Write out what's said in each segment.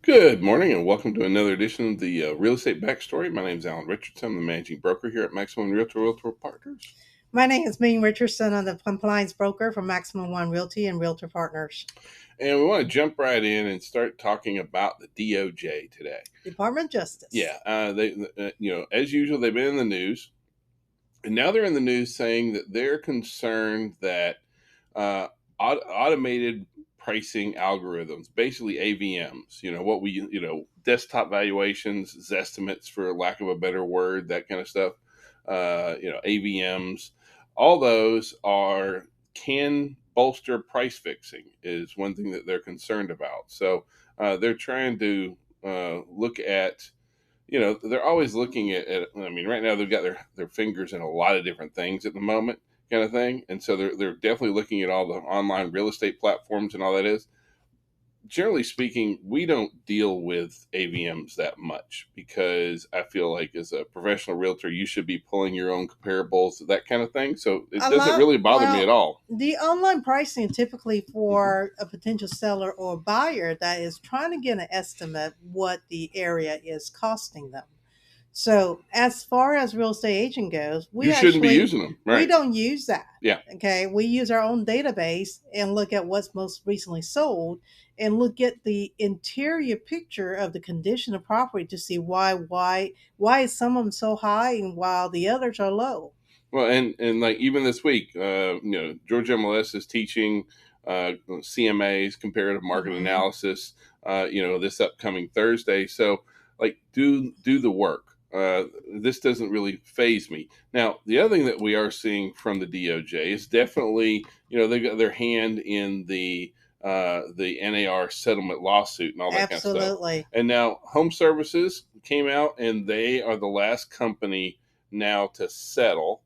Good morning and welcome to another edition of the Real Estate Backstory. My name is Alan Richardson. I'm the managing broker here at Maximum Realtor Partners. My name is Ming Richardson. I'm the compliance broker for Maximum One Realty and Realtor Partners. And we want to jump right in and start talking about the DOJ today. Department of Justice. Yeah, as usual, they've been in the news, and now they're in the news saying that they're concerned that automated pricing algorithms, basically AVMs, desktop valuations, Zestimates, for lack of a better word, that kind of stuff, AVMs, all those can bolster price fixing is one thing that they're concerned about. So they're trying to look at, they're always looking at, right now they've got their fingers in a lot of different things at the moment, kind of thing. And so they're definitely looking at all the online real estate platforms and all that is. Generally speaking, we don't deal with AVMs that much because I feel like as a professional realtor, you should be pulling your own comparables, that kind of thing. So it doesn't really bother me at all. The online pricing typically for a potential seller or buyer that is trying to get an estimate what the area is costing them. So as far as real estate agent goes, you shouldn't be using them. Right. We don't use that. Yeah. Okay. We use our own database and look at what's most recently sold and look at the interior picture of the condition of property to see why is some of them so high and while the others are low. Well, and like even this week, Georgia MLS is teaching CMAs, comparative market analysis, this upcoming Thursday. So like do the work. This doesn't really faze me. Now, the other thing that we are seeing from the DOJ is definitely, they've got their hand in the NAR settlement lawsuit and all that kind of stuff. Absolutely. And now HomeServices came out and they are the last company now to settle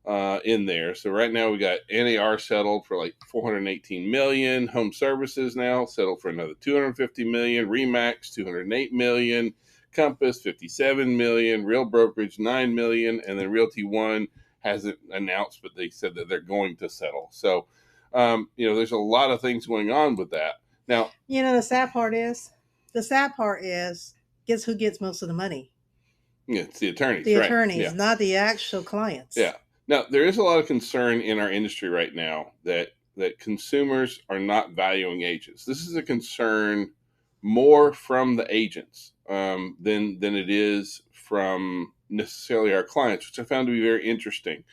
in there. So right now we got NAR settled for like $418 million. HomeServices now settled for another $250 million. Remax $208 million. Compass $57 million, Real Brokerage $9 million, and then Realty One hasn't announced, but they said that they're going to settle. So, there's a lot of things going on with that. Now, the sad part is, guess who gets most of the money? Yeah, it's the attorneys. The attorneys, not the actual clients. Yeah. Now, there is a lot of concern in our industry right now that consumers are not valuing agents. This is a concern more from the agents than it is from necessarily our clients, which I found to be very interesting.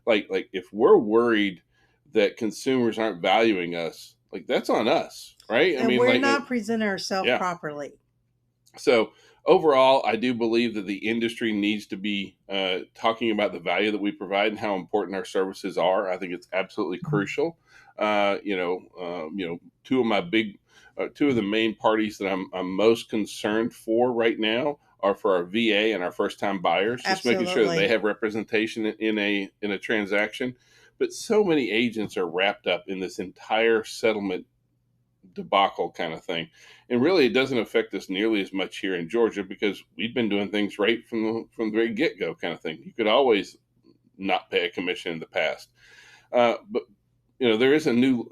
Like if we're worried that consumers aren't valuing us, like that's on us, right? And we're not presenting ourselves properly. So overall, I do believe that the industry needs to be talking about the value that we provide and how important our services are. I think it's absolutely crucial. Two of the main parties that I'm most concerned for right now are for our VA and our first-time buyers, just making sure that they have representation in a transaction. But so many agents are wrapped up in this entire settlement debacle kind of thing, and really it doesn't affect us nearly as much here in Georgia because we've been doing things right from the very get-go kind of thing. You could always not pay a commission in the past, but there is a new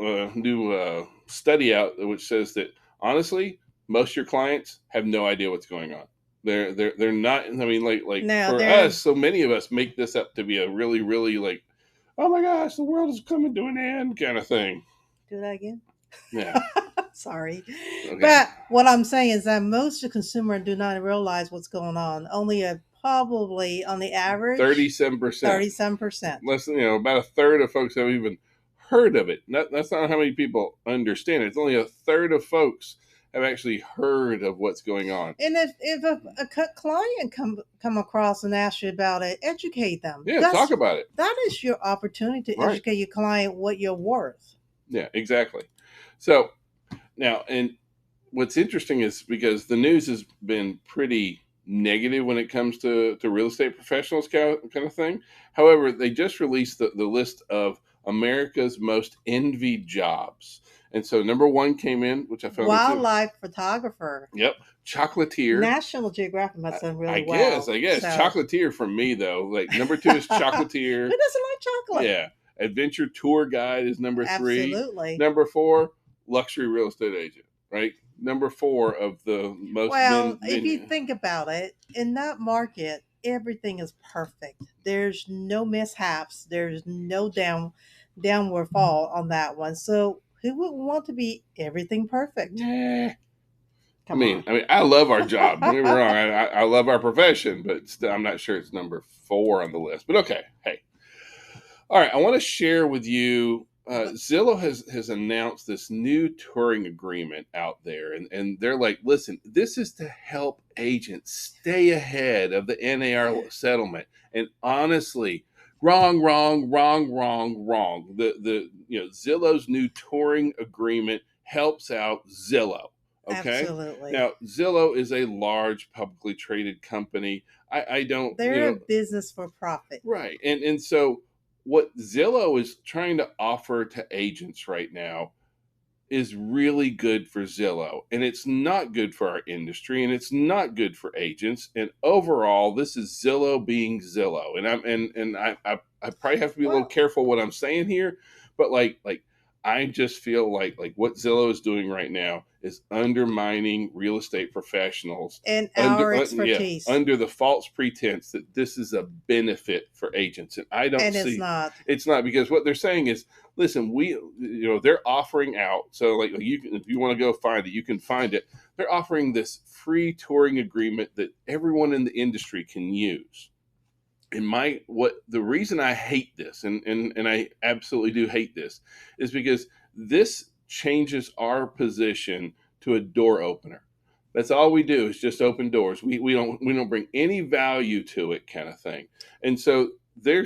study out which says that honestly, most of your clients have no idea what's going on. They're not. I mean, for us, so many of us make this up to be a really, really like, oh my gosh, the world is coming to an end kind of thing. Do that again. Yeah. Sorry. Okay. But what I'm saying is that most of the consumers do not realize what's going on. Only probably on the average 37%. Less than about a third of folks have even heard of it. That's not how many people understand it. It's only a third of folks have actually heard of what's going on. And if a client come across and ask you about it, educate them. Yeah, talk about it. That is your opportunity to educate your client what you're worth. Yeah, exactly. So now, and what's interesting is because the news has been pretty negative when it comes to real estate professionals kind of thing. However, they just released the list of America's most envied jobs. And so number one came in, which I found wildlife photographer. Yep. Chocolatier. National Geographic must have done really well. I guess. So. Chocolatier for me though. Like number two is Chocolatier. Who doesn't like chocolate? Yeah. Adventure tour guide is number 3. Absolutely. Number 4, luxury real estate agent, right? number four of the most Well, if you men. think about it, in that market, everything is perfect. There's no mishaps. There's no downward fall on that one. So who would want to be everything perfect? Yeah. Come on. I love our job. Don't get me wrong. I love our profession, but still, I'm not sure it's number four on the list. But okay, hey, all right. I want to share with you. Zillow has announced this new touring agreement out there, and they're like, listen, this is to help agents stay ahead of the NAR settlement. And honestly, wrong, wrong, wrong, wrong, wrong. Zillow's new touring agreement helps out Zillow. Okay. Absolutely. Now, Zillow is a large publicly traded company. I don't, They're a business for profit. right. And so what Zillow is trying to offer to agents right now is really good for Zillow, and it's not good for our industry, and it's not good for agents. And overall, this is Zillow being Zillow. And I probably have to be a little Well, careful what I'm saying here, but I just feel like what Zillow is doing right now is undermining real estate professionals and our yeah, expertise. under the false pretense that this is a benefit for agents. And I don't And it's see not. it's not, because what they're saying is, listen, they're offering out. So like you can, if you want to go find it, you can find it. They're offering this free touring agreement that everyone in the industry can use. And what the reason I hate this, and I absolutely do hate this, is because this changes our position to a door opener. That's all we do is just open doors. We don't bring any value to it, kind of thing. And so they're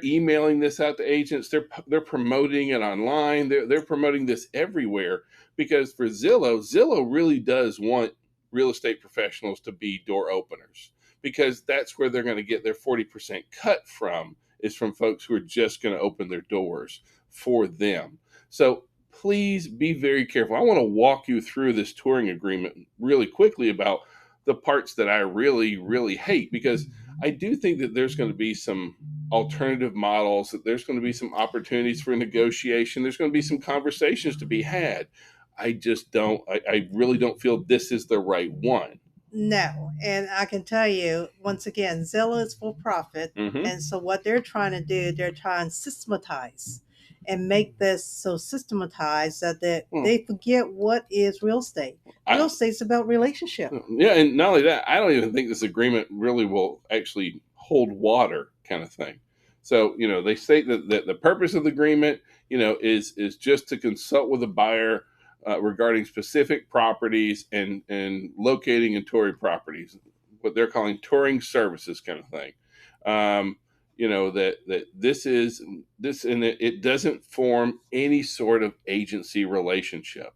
emailing this out to agents. They're promoting it online. They're promoting this everywhere, because for Zillow really does want real estate professionals to be door openers, because that's where they're going to get their 40% cut from, is from folks who are just going to open their doors for them. So please be very careful. I want to walk you through this touring agreement really quickly about the parts that I really, really hate, because I do think that there's going to be some alternative models, that there's going to be some opportunities for negotiation, there's going to be some conversations to be had. I really don't feel this is the right one. No, and I can tell you once again, Zillow is for profit, Mm-hmm. and so what they're trying to do, they're trying to systematize and make this so systematized that Well, they forget what is real estate. Real I, estate's about relationship. yeah, and not only that, I don't even think this agreement really will actually hold water, kind of thing. So, they state that the purpose of the agreement, is just to consult with the buyer regarding specific properties and locating and touring properties, what they're calling touring services, kind of thing. That this, and it doesn't form any sort of agency relationship.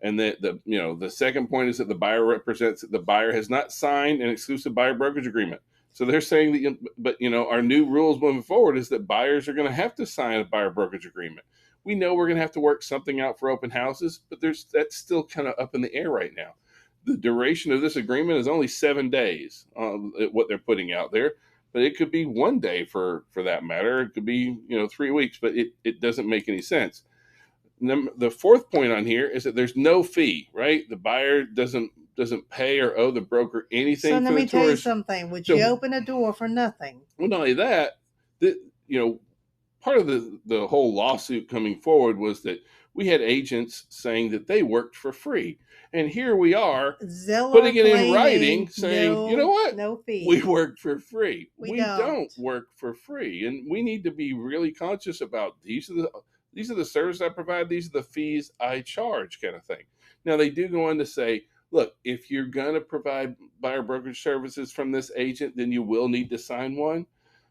And the second point is that the buyer represents that the buyer has not signed an exclusive buyer brokerage agreement. So they're saying that, but our new rules moving forward is that buyers are going to have to sign a buyer brokerage agreement. We know we're going to have to work something out for open houses, but that's still kind of up in the air right now. The duration of this agreement is only 7 days, what they're putting out there, but it could be one day for that matter. It could be 3 weeks, but it doesn't make any sense. The fourth point on here is that there's no fee, right? The buyer doesn't pay or owe the broker So anything let for the me tell you tours. something. Would you So, open a door for nothing? well, not only that, that part of the whole lawsuit coming forward was that we had agents saying that they worked for free, and here we are putting Zillow it in writing claiming saying, you know what, no we fee. work for free. We We don't don't. work for free, and we need to be really conscious about these are the services I provide, these are the fees I charge, kind of thing. Now they do go on to say, look, if you're going to provide buyer brokerage services from this agent, then you will need to sign one.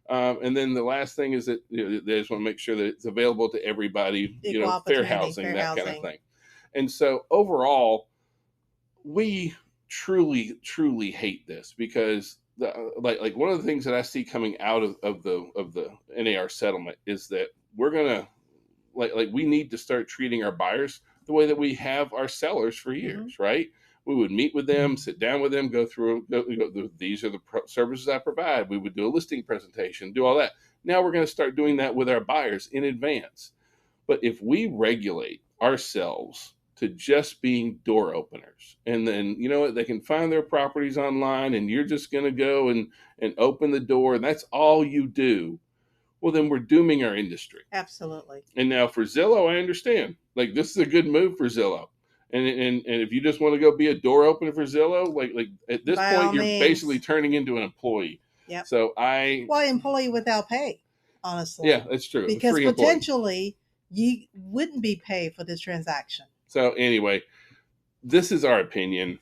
And then the last thing is that they just want to make sure that it's available to everybody, Equal fair opportunity, housing, fair that kind of housing. thing. And so overall, we truly, truly hate this, because like one of the things that I see coming out of the NAR settlement is that we're gonna we need to start treating our buyers the way that we have our sellers for years, right? We would meet with them, sit down with them, these are the services I provide. We would do a listing presentation, do all that. Now we're going to start doing that with our buyers in advance. But if we regulate ourselves to just being door openers. And then, you know what, they can find their properties online and you're just going to go and open the door and that's all you do. Well, then we're dooming our industry. Absolutely. And now for Zillow, I understand. Like this is a good move for Zillow. And if you just want to go be a door opener for Zillow, like at this By point, all you're means. basically turning into an employee. Yep. So employee without pay, honestly. Yeah, that's true. Because potentially you wouldn't be paid for this transaction. So anyway, this is our opinion.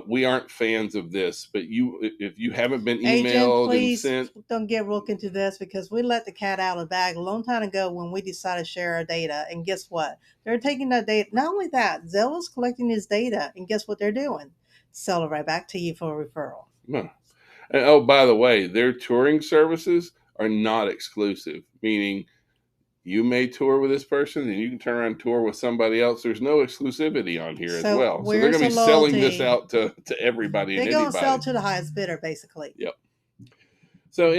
We aren't fans of this, but if you haven't been emailed Agent, please and sent, don't get real into this because we let the cat out of the bag a long time ago when we decided to share our data. And guess what? They're taking that data. Not only that, Zellow's collecting his data, and guess what they're doing? Sell it right back to you for a referral. And, oh, by the way, their touring services are not exclusive, meaning you may tour with this person and you can turn around and tour with somebody else. There's no exclusivity on here as well. So they're going to be selling this out to everybody and anybody. They're going to sell to the highest bidder, basically. Yep. So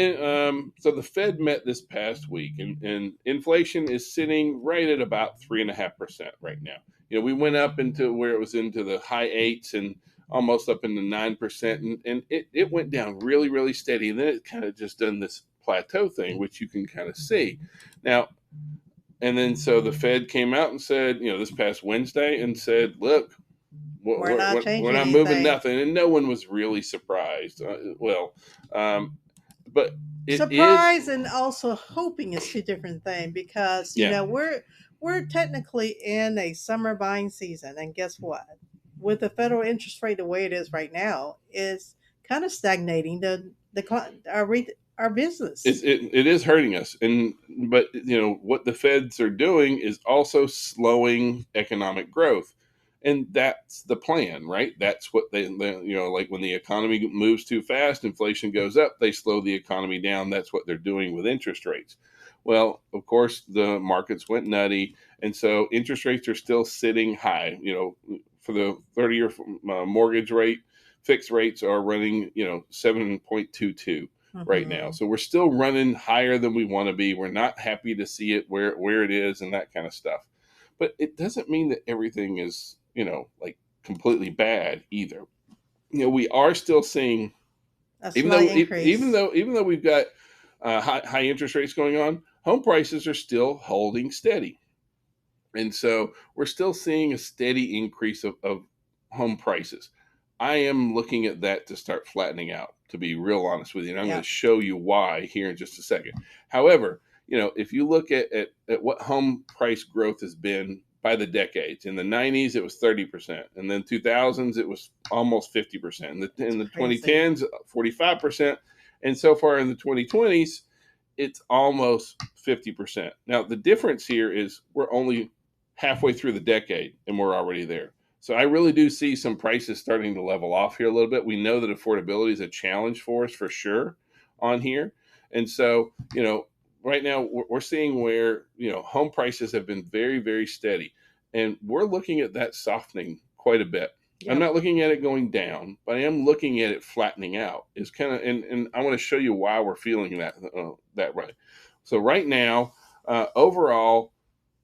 so the Fed met this past week and inflation is sitting right at about 3.5% right now. You know, we went up into where it was into the high 8s and almost up into 9%. And it went down really, really steady. And then it kind of just done this plateau thing, which you can kind of see. Now, and then so the Fed came out and said, you know, this past Wednesday and said, look, we're not moving nothing. And no one was really surprised. But surprise and also hoping is two different things because, you know, we're technically in a summer buying season. And guess what? With the federal interest rate the way it is right now, is kind of stagnating our business. It is hurting us, but you know what the Feds are doing is also slowing economic growth, and that's the plan, right? That's what they you know, like when the economy moves too fast, inflation goes up, they slow the economy down. That's what they're doing with interest rates. Well, of course, the markets went nutty, and so interest rates are still sitting high. You know, for the 30-year mortgage rate, fixed rates are running 7.22. Right now. So we're still running higher than we want to be. We're not happy to see it where it is and that kind of stuff. But it doesn't mean that everything is, you know, like completely bad either. You know, we are still seeing even though we've got high interest rates going on, home prices are still holding steady. And so we're still seeing a steady increase of home prices. I am looking at that to start flattening out, to be real honest with you. And I'm going to show you why here in just a second. However, you know, if you look at what home price growth has been by the decades, in the 90s, it was 30%. And then 2000s, it was almost 50%. In the 2010s, 45%. And so far in the 2020s, it's almost 50%. Now, the difference here is we're only halfway through the decade and we're already there. So I really do see some prices starting to level off here a little bit. We know that affordability is a challenge for us for sure on here. And so, you know, right now we're seeing where, you know, home prices have been very, very steady. And we're looking at that softening quite a bit. Yep. I'm not looking at it going down, but I am looking at it flattening out. It's kind of, and I want to show you why we're feeling that way. So right now, overall,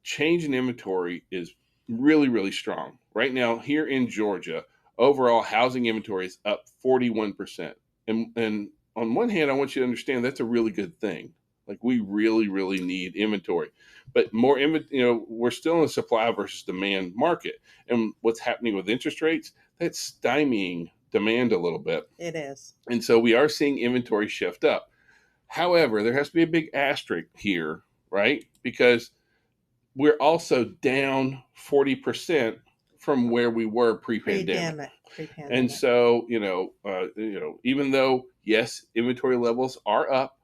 change in inventory is really, really strong. Right now, here in Georgia, overall housing inventory is up 41%. And on one hand, I want you to understand that's a really good thing. Like we really, really need inventory. But more, you know, we're still in a supply versus demand market. And what's happening with interest rates, that's stymieing demand a little bit. It is. And so we are seeing inventory shift up. However, there has to be a big asterisk here, right? Because we're also down 40% from where we were pre-pandemic. And so, you know, even though, yes, inventory levels are up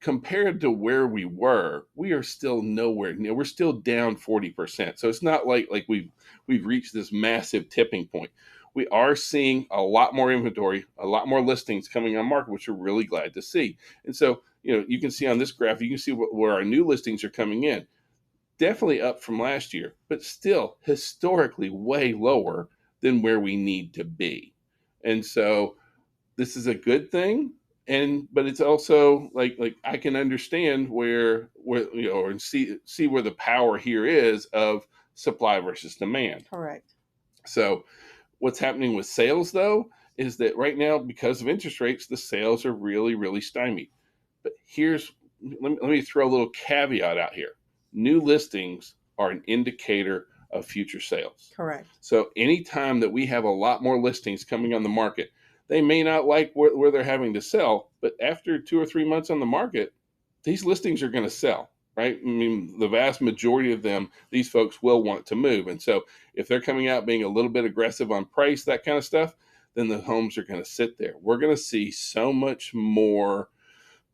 compared to where we were, we are still nowhere near. We're still down 40%. So it's not like we've reached this massive tipping point. We are seeing a lot more inventory, a lot more listings coming on market, which we're really glad to see. And so, you know, you can see on this graph, you can see where our new listings are coming in. Definitely up from last year, but still historically way lower than where we need to be. And so this is a good thing. But it's also like I can understand where you know, and see where the power here is of supply versus demand. Correct. So what's happening with sales, though, is that right now, because of interest rates, the sales are really, really stymied. But let me throw a little caveat out here. New listings are an indicator of future sales. Correct. So anytime that we have a lot more listings coming on the market, they may not like where they're having to sell, but after 2 or 3 months on the market, these listings are going to sell, right? I mean, the vast majority of them, these folks will want to move. And so if they're coming out being a little bit aggressive on price, that kind of stuff, then the homes are going to sit there. We're going to see so much more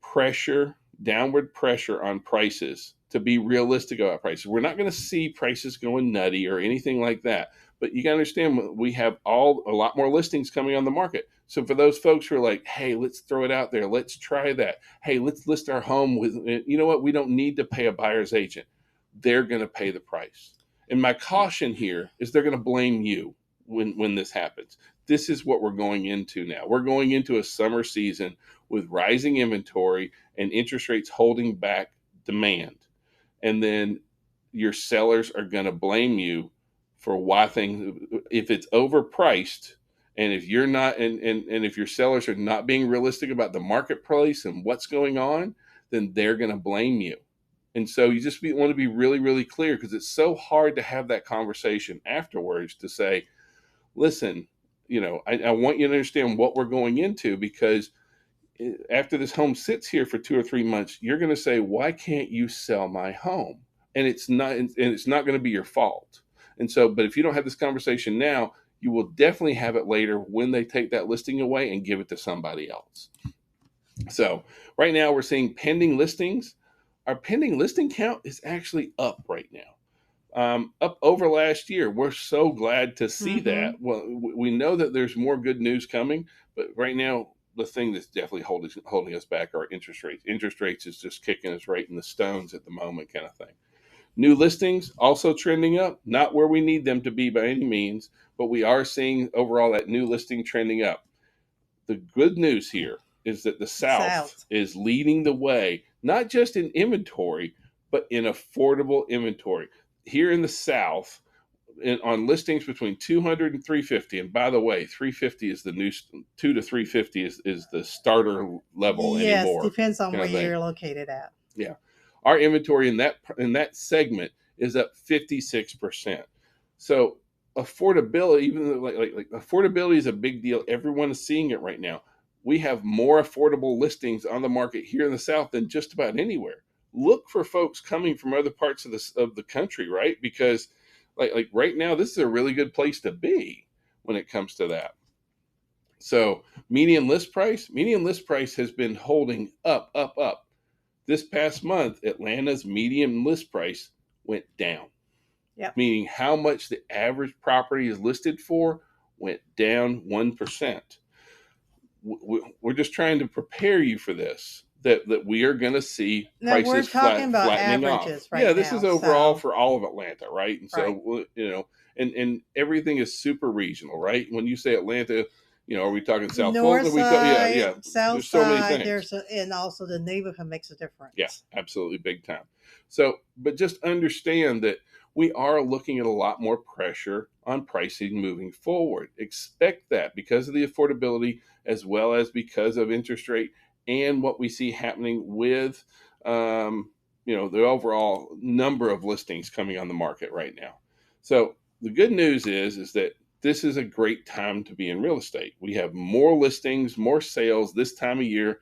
pressure, downward pressure on prices to be realistic about prices. We're not going to see prices going nutty or anything like that. But you got to understand, we have a lot more listings coming on the market. So for those folks who are like, hey, let's throw it out there, let's try that. Hey, let's list our home with, you know what, we don't need to pay a buyer's agent. They're going to pay the price. And my caution here is they're going to blame you when this happens. This is what we're going into now. We're going into a summer season with rising inventory and interest rates holding back demand. And then your sellers are going to blame you for why things, if it's overpriced, and if you're not, and if your sellers are not being realistic about the marketplace and what's going on, then they're going to blame you. And so you just want to be really, really clear, because it's so hard to have that conversation afterwards to say, listen, I want you to understand what we're going into, because after this home sits here for 2 or 3 months, you're going to say, why can't you sell my home? And it's not going to be your fault. And so, but if you don't have this conversation now, you will definitely have it later when they take that listing away and give it to somebody else. So right now we're seeing pending listings. Our pending listing count is actually up right now, up over last year. We're so glad to see that. Well, we know that there's more good news coming, but right now, the thing that's definitely holding us back are interest rates. Interest rates is just kicking us right in the stones at the moment, kind of thing. New listings also trending up, not where we need them to be by any means, but we are seeing overall that new listing trending up. The good news here is that the South is leading the way, not just in inventory, but in affordable inventory. Here in the South, on listings between 200 and 350, and by the way, 350 is the new 2 to 350 is the starter level anymore. Yes, depends on where you're located at. Yeah, our inventory in that segment is up 56%. So affordability, even though like affordability is a big deal, everyone is seeing it right now. We have more affordable listings on the market here in the South than just about anywhere. Look for folks coming from other parts of the country, right? Because like right now, this is a really good place to be when it comes to that. So median list price has been holding up. This past month, Atlanta's median list price went down. Yep. Meaning how much the average property is listed for went down 1%. We're just trying to prepare you for this. That we are going to see now prices flattening off. Right, yeah, this is overall for all of Atlanta, right? And so and everything is super regional, right? When you say Atlanta, are we talking South North Fulton? Side, South There's so many side. things. And also the neighborhood makes a difference. Yeah, absolutely, big time. So, but just understand that we are looking at a lot more pressure on pricing moving forward. Expect that because of the affordability, as well as because of interest rate and what we see happening with, the overall number of listings coming on the market right now. So the good news is that this is a great time to be in real estate. We have more listings, more sales this time of year.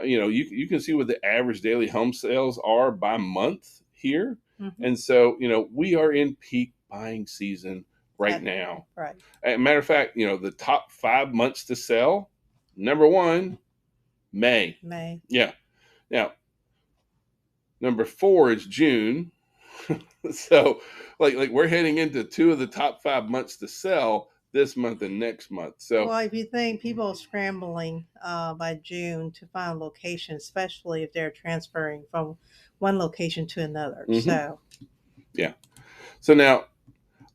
You can see what the average daily home sales are by month here. Mm-hmm. And so, we are in peak buying season right now. Right. As a matter of fact, the top 5 months to sell, number 1, May. Yeah. Now, number 4 is June. So like we're heading into 2 of the top 5 months to sell this month and next month. So, well, if you think people are scrambling by June to find a location, especially if they're transferring from one location to another. Mm-hmm. So, yeah. So now,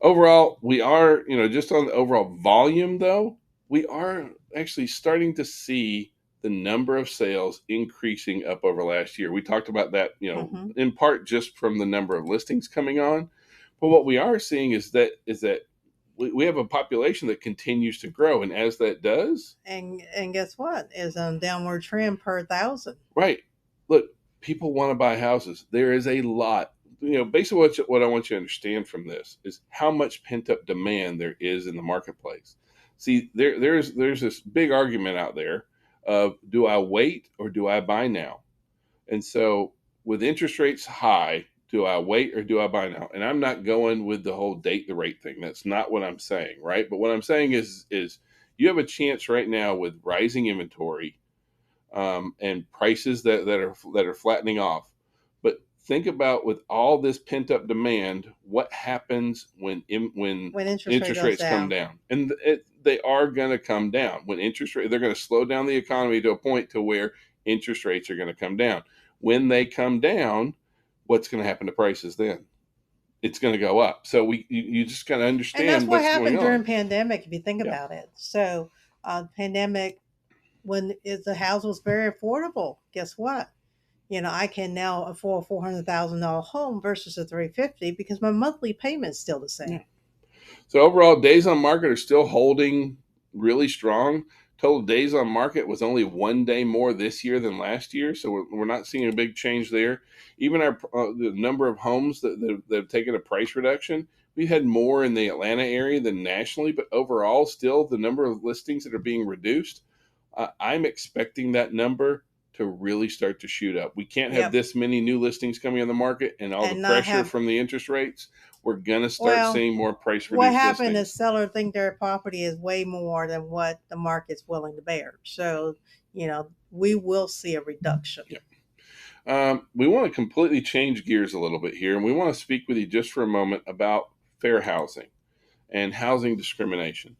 overall, we are, just on the overall volume, though, we are actually starting to see the number of sales increasing up over last year. We talked about that, in part just from the number of listings coming on. But what we are seeing is that we have a population that continues to grow, and as that does, And guess what? Is a downward trend per thousand. right? Look, people want to buy houses. There is a lot. Basically, what I want you to understand from this is how much pent up demand there is in the marketplace. See, there's this big argument out there of, do I wait or do I buy now? And so, with interest rates high, do I wait or do I buy now? And I'm not going with the whole date the rate thing. That's not what I'm saying, right? But what I'm saying is you have a chance right now with rising inventory, and prices that are flattening off. But think about, with all this pent up demand, what happens when When interest rate interest goes rates come down. down, and they are going to come down. When interest rate, they're going to slow down the economy to a point to where interest rates are going to come down. When they come down, what's going to happen to prices then? It's going to go up. So you just got to And that's understand what what's going happened during on. pandemic, if you think Yeah. about it. So, pandemic, the house was very affordable. Guess what? I can now afford a $400,000 home versus a 350 because my monthly payment's still the Yeah. same. So overall, days on market are still holding really strong. Total days on market was only 1 day more this year than last year, so we're not seeing a big change there. Even the number of homes that have taken a price reduction, we had more in the Atlanta area than nationally, but overall, still the number of listings that are being reduced. I'm expecting that number to really start to shoot up. We can't have Yep. this many new listings coming on the market and all the And not pressure have, from the interest rates. We're going to start well, seeing more price what reduced happened is listings. seller think their property is way more than what the market's willing to bear. So, we will see a reduction. Yeah. We want to completely change gears a little bit here, and we want to speak with you just for a moment about fair housing and housing discrimination.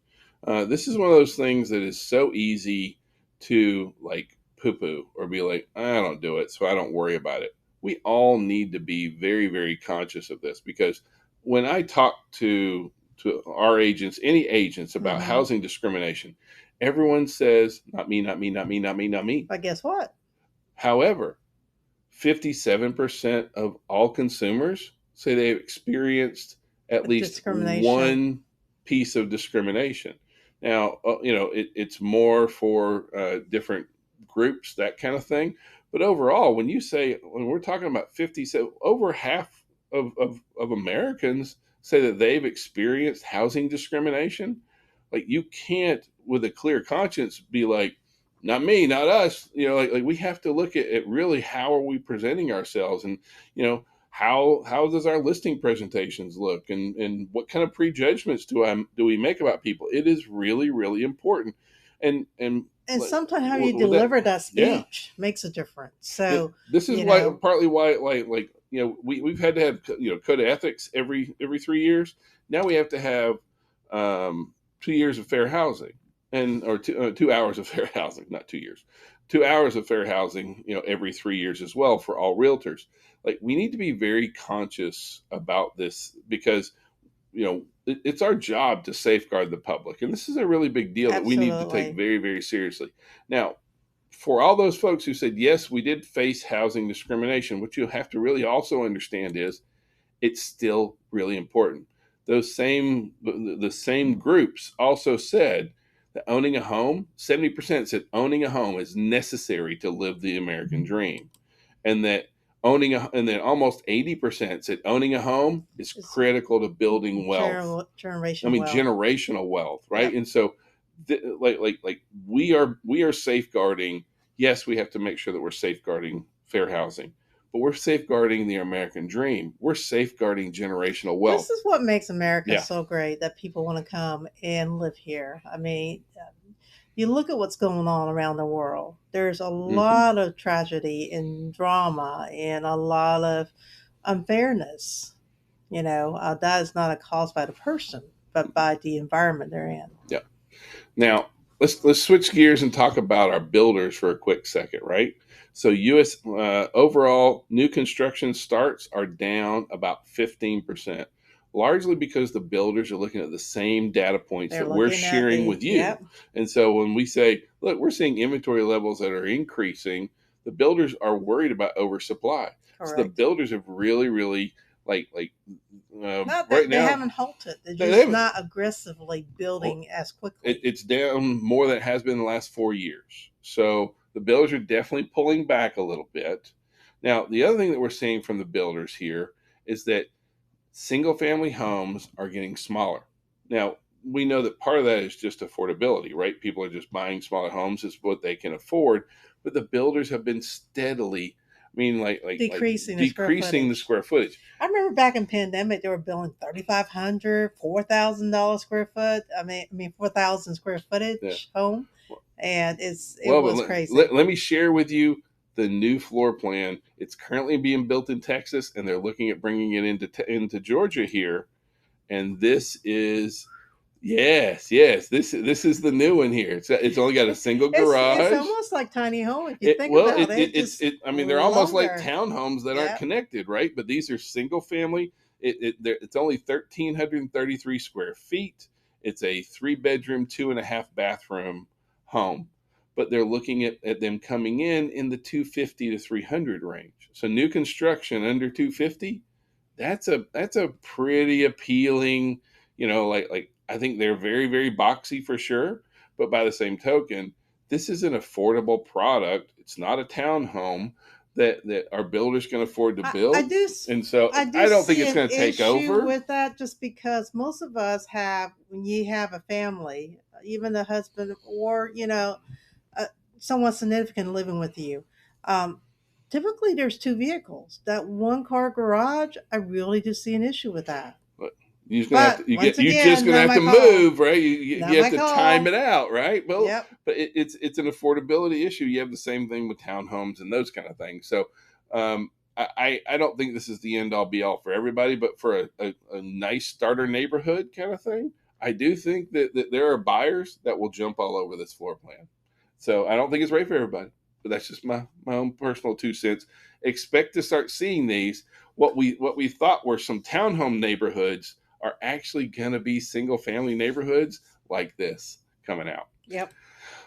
This is one of those things that is so easy to like poo poo or be like, I don't do it, so I don't worry about it. We all need to be very, very conscious of this, because when I talk to our agents, any agents, about Hmm. housing discrimination, everyone says, not me, not me, not me, not me, not me. But guess what? However, 57% of all consumers say they've experienced at least Discrimination. one piece of discrimination. Now, it's more for different groups, that kind of thing. But overall, when we're talking about 50, so over half of Americans say that they've experienced housing discrimination. Like, you can't, with a clear conscience, be like, not me, not us. Like we have to look at really, how are we presenting ourselves, and how does our listing presentations look, and what kind of prejudgments do we make about people? It is really, really important, and And sometimes how you with that, deliver that yeah. speech makes a difference. So, This is you why, know, partly why, like we've had to have code of ethics every 3 years. Now we have to have 2 years of fair housing, or 2 hours of fair housing, not 2 years, 2 hours of fair housing, every 3 years as well for all realtors. Like, we need to be very conscious about this, because it's our job to safeguard the public, and this is a really big deal that we need to take absolutely. very, very seriously. Now, for all those folks who said, yes, we did face housing discrimination, what you have to really also understand is it's still really important. The same groups also said that owning a home, 70% said owning a home is necessary to live the American dream. And that and then almost 80% said owning a home is It's critical to building wealth. I generational mean, wealth. generational wealth, right? Yep. And so, like we are safeguarding. Yes, we have to make sure that we're safeguarding fair housing, but we're safeguarding the American dream. We're safeguarding generational This wealth. is what makes America Yeah. so great, that people want to come and live here. I mean, you look at what's going on around the world. There's a Hmm. lot of tragedy and drama and a lot of unfairness. That is not caused by the person, but by the environment they're in. Yeah. Now, let's switch gears and talk about our builders for a quick second, right? So, U.S. Overall new construction starts are down about 15%, largely because the builders are looking at the same data points They're that we're looking at sharing with you. yep, And so, when we say, look, we're seeing inventory levels that are increasing, the builders are worried about oversupply. So the correct. builders have really, really like Not right that they now haven't halted; they're they just haven't. not aggressively Well, building as quickly. it's down more than it has been in the last 4 years. So the builders are definitely pulling back a little bit. Now, the other thing that we're seeing from the builders here is that single family homes are getting smaller. Now, we know that part of that is just affordability, right? People are just buying smaller homes. It's what they can afford. But the builders have been steadily, I mean, like Decreasing the square decreasing the footage. square footage. I remember back in pandemic, they were building $3,500, $4,000 square foot. I mean 4,000 square Yeah. footage home, and it Well, but was crazy. let me share with you the new floor plan. It's currently being built in Texas, and they're looking at bringing it into Georgia here. And this is yes. This is the new one here. It's only got a single It's garage. almost like tiny home if you It think well, about it. it's Just I mean, they're almost like longer. townhomes that aren't Yep. connected, right? But these are single family. It's only 1,333 square feet. It's a 3 bedroom, 2.5 bathroom home, but they're looking at them coming in the 250 to 300 range. So new construction under 250, that's a pretty appealing, like I think they're very, very boxy for sure, but by the same token, this is an affordable product. It's not a townhome that our builders can afford to I build, do and so I do I don't think see it's an going to take issue over. with that just because most of us have when you have a family, even a husband or uh, someone significant living with you. Um, Typically, there's two vehicles. That one car garage, I really do see an issue with that. But you're just gonna have But to once you just again, gonna not have my to call. move, right? Not You have my to time call. it out, right? Well, Yep. but it's an affordability issue. You have the same thing with townhomes and those kind of things. So I don't think this is the end all be all for everybody, but for a nice starter neighborhood kind of thing, I do think that there are buyers that will jump all over this floor plan. So I don't think it's right for everybody, but that's just my own personal 2 cents. Expect to start seeing these. What we thought were some townhome neighborhoods are actually going to be single family neighborhoods like this coming out. Yep.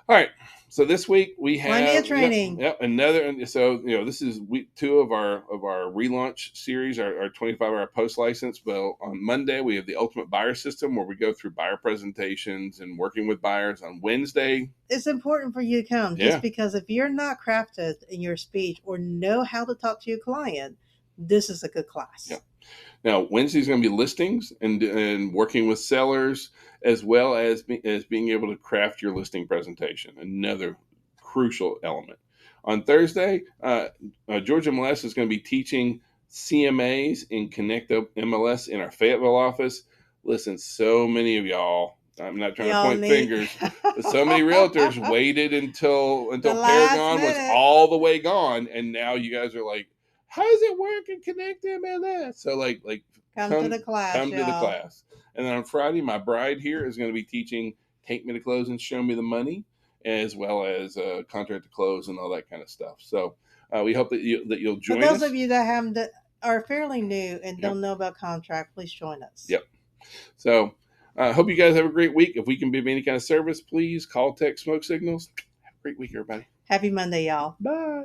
All right. So this week we Plenty of have training. another. So this is week 2 of our relaunch series, our 25-hour post license. Well, on Monday we have the ultimate buyer system where we go through buyer presentations and working with buyers. On Wednesday, It's important for you to come just yeah, because if you're not crafted in your speech or know how to talk to your client, this is a good yeah. class. Now Wednesday's going to be listings and working with sellers as well as being able to craft your listing presentation. Another crucial element. On Thursday, Georgia MLS is going to be teaching CMAs in Connect MLS in our Fayetteville office. Listen, so many of y'all. I'm not trying to Y'all point need fingers, but so many realtors waited until the last Paragon was minute. all the way gone, and now you guys are like, how does it work in Connect MLS? So like Come to the class, come to the y'all. class. And then on Friday, my bride here is going to be teaching Take Me to Close and Show Me the Money, as well as contract to close and all that kind of stuff. So we hope that you'll For join those us. of you that haven't are fairly new and Yep. don't know about contract, please join us. Yep. So I hope you guys have a great week. If we can be of any kind of service, please call, text, smoke signals. Have a great week, everybody. Happy Monday, y'all. Bye.